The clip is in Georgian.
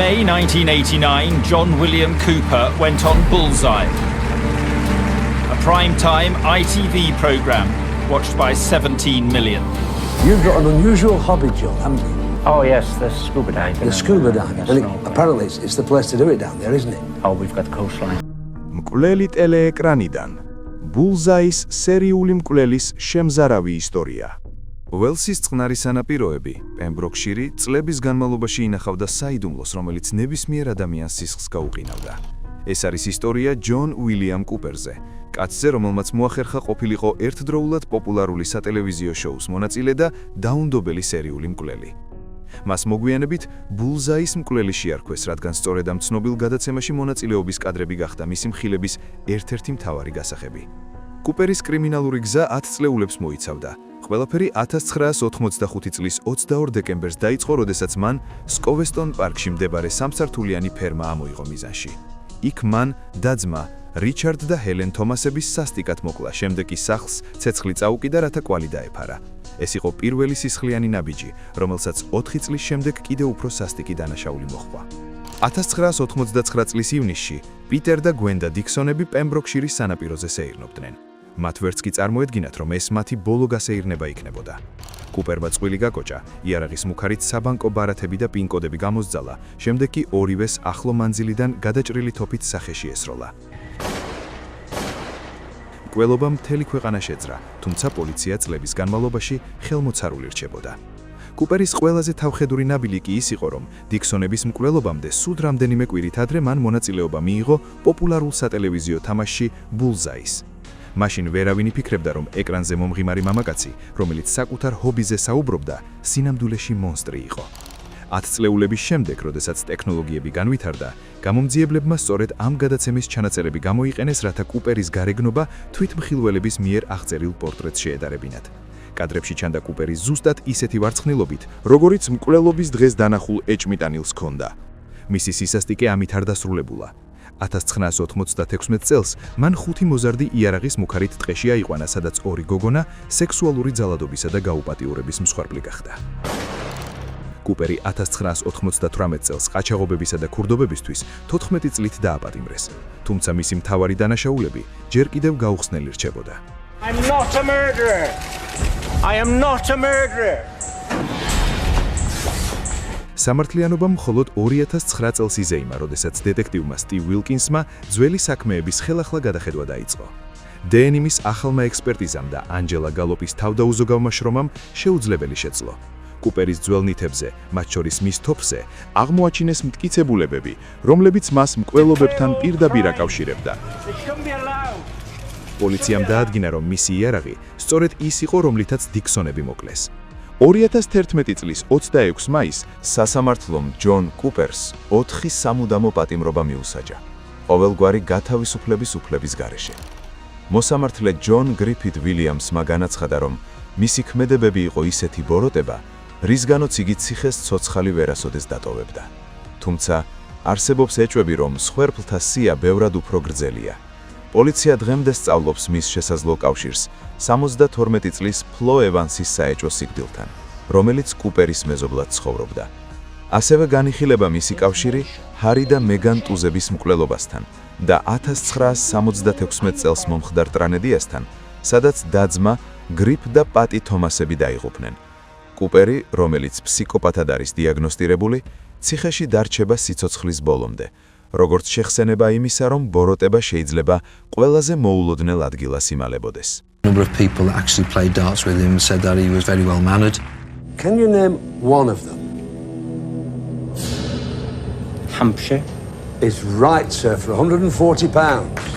May 1989, John William Cooper went on Bullseye, a prime-time ITV programme watched by 17 million. You've got an unusual hobby, John, haven't you? Oh yes, the scuba diving. The scuba diving. And apparently it's the place to do it down there, isn't it? Oh, we've got the coastline. მკვლელი ტელეეკრანიდან ბულზაის სერიული მკვლელის შემზარავი ისტორია. ველსის წყნარი სანაპიროები, პემბროკშირი წლების განმავლობაში ინახავდა საიდუმლოს, რომელიც ნებისმიერ ადამიანს სისხლს გაუყინავდა. ეს არის ისტორია ჯონ უილიამ კუპერზე, კაცზე, რომელმაც მოახერხა ყოფილიყო ერთდროულად პოპულარული სატელევიზიო შოუს მონაწილე და დაუნდობელი სერიული მკვლელი. მას მოგვიანებით ბულზაის მკვლელი შეარქვეს, რადგან სწორედ ამ ცნობილ გადაცემაში მონაწილეობის კადრები გახდა მისი მხილების ერთ-ერთი მთავარი გასახები. კუპერის კრიმინალური გზა 10 წლეულებს მოიცავდა. ყველაფერი 1985 წლის 22 დეკემბერს დაიწყო, როდესაც მან სკოვესტონ პარკში მდებარე სამსართულიანი ფერმა ამოიღო მიზანში. იქ მან და-ძმა რიჩარდ და ჰელენ თომასების სასტიკად მოკლა, შემდეგ კი სახლს ცეცხლი წაუკიდა, რათა კვალი დაეფარა. ეს იყო პირველი სისხლიანი ნაბიჯი, რომელსაც 4 წლის შემდეგ კიდევ უფრო სასტიკი დანაშაული მოჰყვა. 1989 წლის ივნისში პიტერ და გვენდა დიქსონები პემბროკშირის სანაპიროზე სეირნობდნენ. მათ ვერც კი წარმოედგინათ, რომ ეს მათი ბოლო გასეირნება იქნებოდა. კუპერმა წყვილი გაკოჭა, იარაღის მუქარით საბანკო ბარათები და პინ-კოდები გამოსძალა, შემდეგ კი ორივეს ახლო მანძილიდან გადაჭრილი თოფით სახეში ესროლა. მკვლელობა მთელი ქვეყანა შეძრა, თუმცა პოლიცია წლების განმავლობაში ხელმოცარული რჩებოდა. კუპერის ყველაზე თავხედური ნაბილი კი ის იყო, რომ დიქსონების მკვლელობამდე სულ რამდენიმე კვირით ადრე მან მონაწილეობა მიიღო პოპულარულ სატელევიზიო თამაშში ბულზაის. მაშინ ვერავინ იფიქრებდა, რომ ეკრანზე მომღიმარი მამაკაცი, რომელიც საკუთარ ჰობიზე საუბრობდა, სინამდვილეში მონსტრი იყო. 10 წლეულების შემდეგ, როდესაც ტექნოლოგიები განვითარდა, გამომძიებლებმა სწორედ ამ გადაცემის ჩანაწერები გამოიყენეს, რათა კუპერის გარეგნობა თვითმხილველების მიერ აღწერილ პორტრეტს შეედარებინათ. კადრებში ჩანდა კუპერი ზუსტად ისეთი ვარცხნილობით, როგორიც მკვლელობის დღეს დანახულ ეჭმიტანილს ჰქონდა. მისი სისასტიკე ამით არ დასრულებულა. 1996 წელს მან 5 მოზარდი იარაღის მუქარით ტყეში აიყვანა, სადაც 2 გოგონა სექსუალური ძალადობისა და გაუპატიურების მსხვერპლი გახდა. კუპერი 1998 წელს ყაჩაღობებისა და ქურდობებისთვის 14 წლით დააპატიმრეს, თუმცა მისი მთავარი დანაშაულები ჯერ კიდევ გაუხსნელი რჩებოდა. I'm not a murderer. I am not a murderer. სამართლიანობამ მხოლოდ 2009 წელს იზეიმა, როდესაც დეტექტივმა სტივ ვილკინსმა ძველი საქმეების ხელახლა გადახედვა დაიწყო. დნმ-ის ახალმა ექსპერტიზამ და ანჯელა გალოპის თავდაუზოგავმა შრომამ შეუძლებელი შეძლო. კუპერის ძველ ნითებზე, მათ შორის მის თოფზე, აღმოაჩინეს მტკიცებულებები, რომლებიც მას მკვლელობებთან პირდაპირ აკავშირებდა. პოლიციამ დაადგინა, რომ მისი იარაღი სწორედ ის იყო, რომლითაც დიქსონები მოკლეს. 2011 წლის 26 მაისს სასამართლომ ჯონ კუპერს 4 სამუდამო პატიმრობა მიუსაჯა, ყოველგვარი გათავისუფლების უფლების გარეშე. მოსამართლე ჯონ გრიფით ვილიამსმა განაცხადა, რომ მისი ქმედებები იყო ისეთი ბოროტება, რისგანაც იგი ციხეს ცოცხალი ვერასოდეს დატოვებდა. თუმცა არსებობს ეჭვები, რომ მსხვერპლთა სია ბევრად უფრო გრძელია. პოლიცია დღემდე სწავლობს მის შესაძლო კავშირს 72 წლის ფლო ევანსის საეჭვო სიკვდილთან, რომელიც კუპერის მეზობლად ცხოვრობდა. ასევე განიხილება მისი კავშირი ჰარი და მეგან ტუზების მკვლელობასთან და 1976 წელს მომხდარ ტრაგედიასთან, სადაც და-ძმა გრიფ და პატი თომასები დაიღუპნენ. კუპერი, რომელიც ფსიქოპათად არის დიაგნოსტირებული, ციხეში დარჩება სიცოცხლის ბოლომდე, როგორც შეხსენება იმისა, რომ ბოროტება შეიძლება ყველაზე მოულოდნელ ადგილას იმალებოდეს. A number of people that actually played darts with him said that he was very well mannered. Can you name one of them? Hampshire. It's right, sir, for £140.